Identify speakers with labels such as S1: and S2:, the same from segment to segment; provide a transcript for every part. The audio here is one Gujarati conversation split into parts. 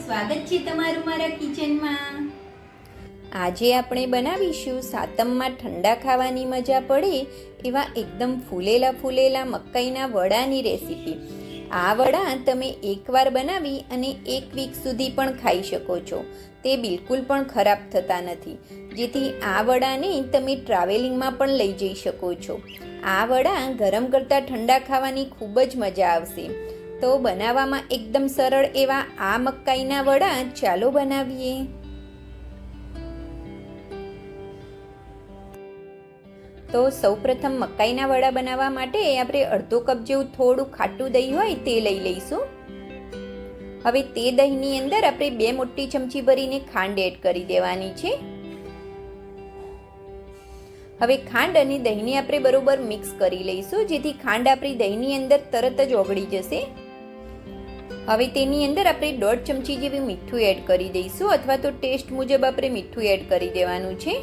S1: સ્વાગત છે તમારું મારા કિચનમાં।
S2: આજે આપણે બનાવીશું સાતમમાં ઠંડા ખાવાની મજા પડે એવા એકદમ ફૂલેલા મકાઈના વડાની રેસીપી। આ વડા તમે એકવાર બનાવી અને 1 વીક સુધી પણ ખાઈ શકો છો, તે બિલકુલ પણ ખરાબ થતા નથી, જેથી આ વડાને તમે ટ્રાવેલિંગમાં પણ લઈ જઈ શકો છો। આ વડા ગરમ કરતાં ઠંડા ખાવાની ખૂબ જ મજા આવશે। તો બનાવવામાં એકદમ સરળ એવા આ મકાઈના વડા ચાલો બનાવીએ। તો સૌપ્રથમ મકાઈના વડા બનાવવા માટે આપણે અડધો કપ જેવું થોડું ખાટું દહીં હોય તે લઈ લઈશું। હવે તે દહીંની અંદર આપણે 2 મોટી ચમચી ભરીને ખાંડ એડ કરી દેવાની છે। હવે ખાંડ અને દહીંને આપણે બરોબર મિક્સ કરી લઈશું, જેથી ખાંડ આપણી દહીંની અંદર તરત જ ઓગળી જશે। હવે તેની અંદર આપણે 1.5 ચમચી જેવી મીઠું એડ કરી દઈશું, અથવા તો ટેસ્ટ મુજબ આપણે મીઠું એડ કરી દેવાનું છે।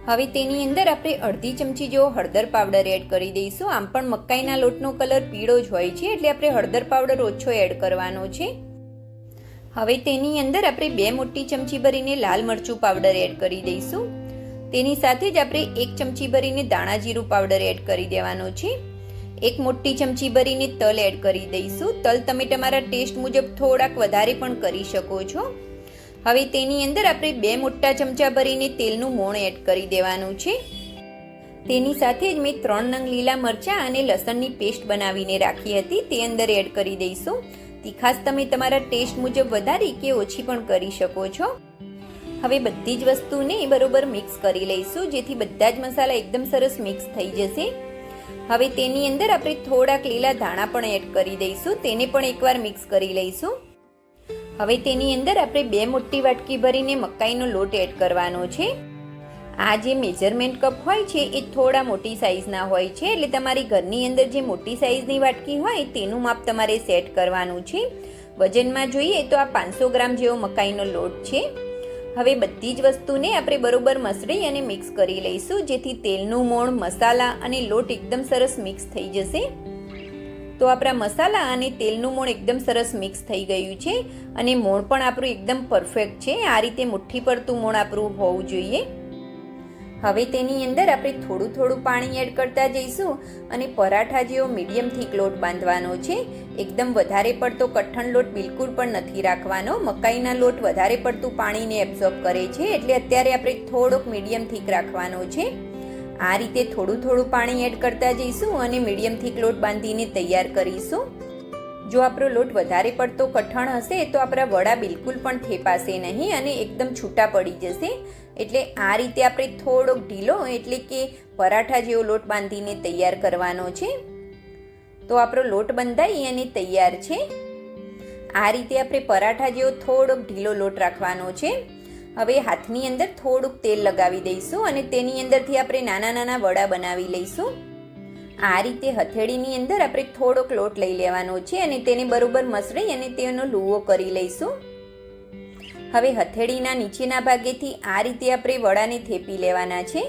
S2: હવે તેની અંદર આપણે અડધી ચમચી જેવો હળદર પાવડર એડ કરી દઈશું। આમ પણ મકાઈના લોટનો કલર પીળો જ હોય છે, એટલે આપણે હળદર પાવડર ઓછો એડ કરવાનો છે। હવે તેની અંદર આપણે 2 મોટી ચમચી ભરીને લાલ મરચું પાવડર એડ કરી દઈશું। તેની સાથે જ આપણે 1 ચમચી ભરીને દાણા જીરું પાવડર એડ કરી દેવાનો છે। 1 મોટી ચમચી ભરીને તલ એડ કરી દઈશું। તલ તમે તમારા ટેસ્ટ મુજબ થોડાક વધારે પણ કરી શકો છો। હવે તેની અંદર આપણે 2 મોટા ચમચા ભરીને તેલનું મોણ એડ કરી દેવાનું છે। તેની સાથે જ મેં 3 નંગ લીલા મરચાં અને લસણની પેસ્ટ બનાવીને રાખી હતી, તે અંદર એડ કરી દઈશું। તીખાશ તમે તમારા ટેસ્ટ મુજબ વધારી કે ઓછી પણ કરી શકો છો। હવે બધી જ વસ્તુને બરોબર મિક્સ કરી લઈશું, જેથી બધા જ મસાલા એકદમ સરસ મિક્સ થઈ જશે। હવે તેની અંદર આપણે થોડાક લીલા ધાણા પણ એડ કરી દઈશું, તેને પણ એકવાર મિક્સ કરી લઈશું। હવે તેની અંદર આપણે 2 મોટી વાટકી ભરીને મકાઈનો લોટ એડ કરવાનો છે। આ જે મેજરમેન્ટ કપ હોય છે એ થોડા મોટી સાઈઝના હોય છે, એટલે તમારી ઘરની અંદર જે મોટી સાઈઝની વાટકી હોય તેનું માપ તમારે સેટ કરવાનું છે। વજનમાં જોઈએ તો આ 500 ગ્રામ જેવો મકાઈનો લોટ છે। હવે બધી જ વસ્તુને આપણે બરોબર મસળી અને મિક્સ કરી લઈશું, જેથી તેલનું મોણ, મસાલા અને લોટ એકદમ સરસ મિક્સ થઈ જશે। તો આપણા મસાલા અને તેલનું મોણ એકદમ સરસ મિક્સ થઈ ગયું છે, અને મોણ પણ આપણું એકદમ પરફેક્ટ છે। આ રીતે મુઠ્ઠી પડતું મોણ આપણું હોવું જોઈએ। હવે તેની અંદર આપણે થોડું પાણી એડ કરતા જઈશું અને પરાઠા જેવો મીડિયમ થીક લોટ બાંધવાનો છે। એકદમ વધારે પડતો કઠણ લોટ બિલકુલ પણ નથી રાખવાનો। મકાઈના લોટ વધારે પડતું પાણીને એબ્ઝોર્બ કરે છે, એટલે અત્યારે આપણે થોડોક મીડિયમ થીક રાખવાનો છે। આ રીતે થોડું પાણી એડ કરતા જઈશું અને મીડિયમ થીક લોટ બાંધીને તૈયાર કરીશું। જો આપણો લોટ વધારે પડતો કઠણ હશે તો આપણા વડા બિલકુલ પણ થેપાશે નહીં અને એકદમ છૂટા પડી જશે। એટલે આ રીતે આપણે થોડોક ઢીલો એટલે કે પરાઠા જેવો લોટ બાંધીને તૈયાર કરવાનો છે। તો આપણો લોટ બંધાઈ અને તૈયાર છે। આ રીતે આપણે પરાઠા જેવો થોડોક ઢીલો લોટ રાખવાનો છે। હવે હાથની અંદર થોડુંક તેલ લગાવી દઈશું અને તેની અંદરથી આપણે નાના વડા બનાવી લઈશું। આ રીતે હથેળીની અંદર આપણે થોડોક લોટ લઈ લેવાનો છે અને તેને બરોબર મસળી અને તેનો લુવો કરી લઈશું। હવે હથેળીના નીચેના ભાગેથી આ રીતે આપણે વડાને થેપી લેવાના છે।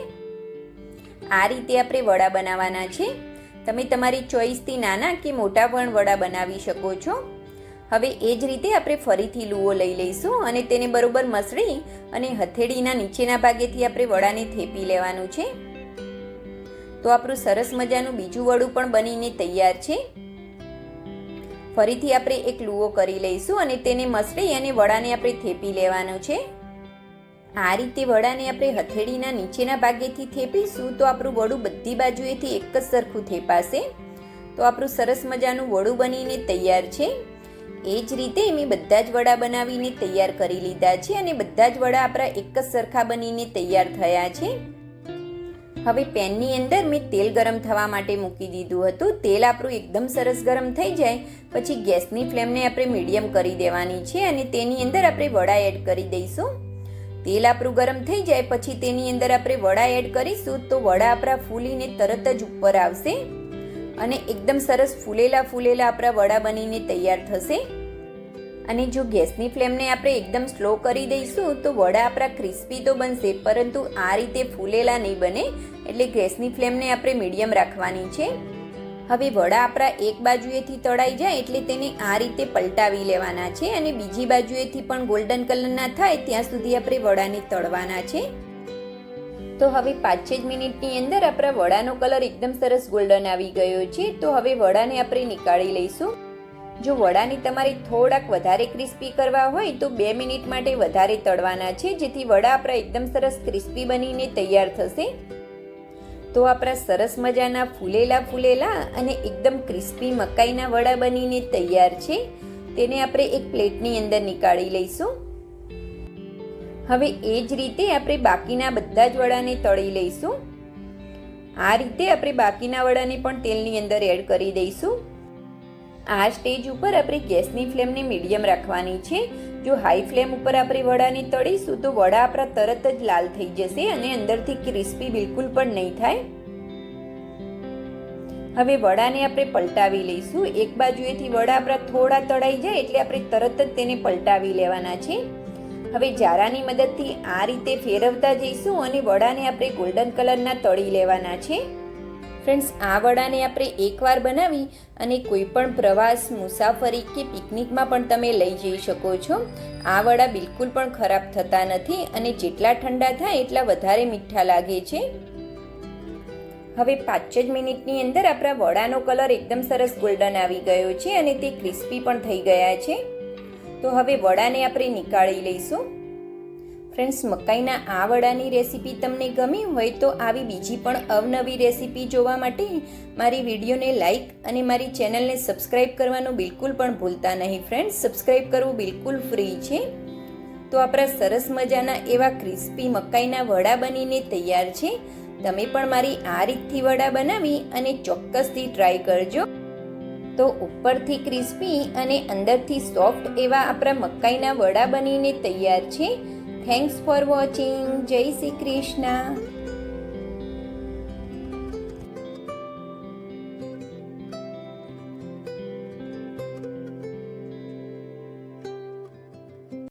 S2: આ રીતે આપણે વડા બનાવવાના છે। તમે તમારી ચોઈસથી નાના કે મોટા પણ વડા બનાવી શકો છો। હવે એ જ રીતે આપણે ફરીથી લુવો લઈ લઈશું અને તેને બરોબર મસળી અને હથેળીના નીચેના ભાગેથી આપણે વડાને થેપી લેવાનું છે। તો આપણું સરસ મજાનું બીજું વડું પણ બનીને તૈયાર છે। ફરીથી આપણે એક લુવો કરી લઈશું અને તેને મસળી અને વડાને આપણે થેપી લેવાનું છે। આ રીતે વડાને આપણે હથેળીના નીચેના ભાગેથી થેપીશું તો આપણું વડું બધી બાજુએથી એક જ સરખું થેપાશે। તો આપણું સરસ મજાનું વડું બનીને તૈયાર છે। એ જ રીતે મેં બધા જ વડા બનાવીને તૈયાર કરી લીધા છે અને બધા જ વડા આપણા એક જ સરખા બનીને તૈયાર થયા છે। હવે પેનની અંદર મેં તેલ ગરમ થવા માટે મૂકી દીધું હતું। તેલ આપણું એકદમ સરસ ગરમ થઈ જાય પછી ગેસની ફ્લેમને આપણે મીડિયમ કરી દેવાની છે અને તેની અંદર આપણે વડા એડ કરી દઈશું। તેલ આપણું ગરમ થઈ જાય પછી તેની અંદર આપણે વડા એડ કરીશું તો વડા આપણા ફૂલીને તરત જ ઉપર આવશે અને એકદમ સરસ ફૂલેલા આપણા વડા બનીને તૈયાર થશે। અને જો ગેસની ફ્લેમને આપણે એકદમ સ્લો કરી દઈશું તો વડા આપણા ક્રિસ્પી તો બનશે, પરંતુ આ રીતે ફૂલેલા નહીં બને। એટલે ગેસની ફ્લેમને આપણે મીડિયમ રાખવાની છે। હવે વડા આપણા એક બાજુએથી તળાઈ જાય એટલે તેને આ રીતે પલટાવી લેવાના છે અને બીજી બાજુએથી પણ ગોલ્ડન કલરના થાય ત્યાં સુધી આપણે વડાને તળવાના છે. તો હવે 5 જ મિનિટની અંદર આપણા વડાનો કલર એકદમ સરસ ગોલ્ડન આવી ગયો છે. તો હવે વડાને આપણે નીકાળી લઈશું. જો વડાને તમારે થોડાક વધારે ક્રિસ્પી કરવા હોય તો 2 મિનિટ માટે વધારે તળવાના છે, જેથી વડા આપણા એકદમ સરસ ક્રિસ્પી બનીને તૈયાર થશે. તો આપણા સરસ મજાના ફૂલેલા અને એકદમ ક્રિસ્પી મકાઈના વડા બનીને તૈયાર છે. તેને આપણે એક પ્લેટની અંદર નીકાળી લઈશું. હવે એ જ રીતે આપણે બાકીના બધા જ વડાને તળી લઈશું. આ રીતે આપણે બાકીના વડાને પણ તેલની અંદર એડ કરી દઈશું. આ સ્ટેજ ઉપર આપણે ગેસની ફ્લેમને મીડિયમ રાખવાની છે. જો હાઈ ફ્લેમ ઉપર આપણે વડાને તળીશું તો વડા આપણા તરત જ લાલ થઈ જશે અને અંદરથી ક્રિસ્પી બિલકુલ પણ નહીં થાય. હવે વડાને આપણે પલટાવી લઈશું. એક બાજુએથી વડા આપણા થોડા તળાઈ જાય એટલે આપણે તરત જ તેને પલટાવી લેવાના છે. હવે જારાની મદદથી આ રીતે ફેરવતા જઈશું અને વડાને આપણે ગોલ્ડન કલરના તળી લેવાના છે. ફ્રેન્ડ્સ, આ વડાને આપણે એકવાર બનાવી અને કોઈ પણ પ્રવાસ, મુસાફરી કે પિકનિકમાં પણ તમે લઈ જઈ શકો છો. આ વડા બિલકુલ પણ ખરાબ થતા નથી અને જેટલા ઠંડા થાય એટલા વધારે મીઠા લાગે છે. હવે 5 જ મિનિટની અંદર આપણા વડાનો કલર એકદમ સરસ ગોલ્ડન આવી ગયો છે અને તે ક્રિસ્પી પણ થઈ ગયા છે. તો હવે વડાને આપણે નીકાળી લઈશું. ફ્રેન્ડ્સ, મકાઈના આ વડાની રેસીપી તમને ગમી હોય તો આવી બીજી પણ અવનવી રેસીપી જોવા માટે મારી વિડીયોને લાઈક અને મારી ચેનલને સબસ્ક્રાઈબ કરવાનું બિલકુલ પણ ભૂલતા નહીં. ફ્રેન્ડ્સ, સબસ્ક્રાઈબ કરવું બિલકુલ ફ્રી છે. તો આપણા સરસ મજાના એવા ક્રિસ્પી મકાઈના વડા બનીને તૈયાર છે. તમે પણ મારી આ રીતથી વડા બનાવી અને ચોક્કસથી ટ્રાય કરજો. તો ઉપરથી ક્રિસ્પી અને અંદરથી સોફ્ટ એવા આપણા મકાઈના વડા બનીને તૈયાર છે. Thanks for watching. જય શ્રી કૃષ્ણ.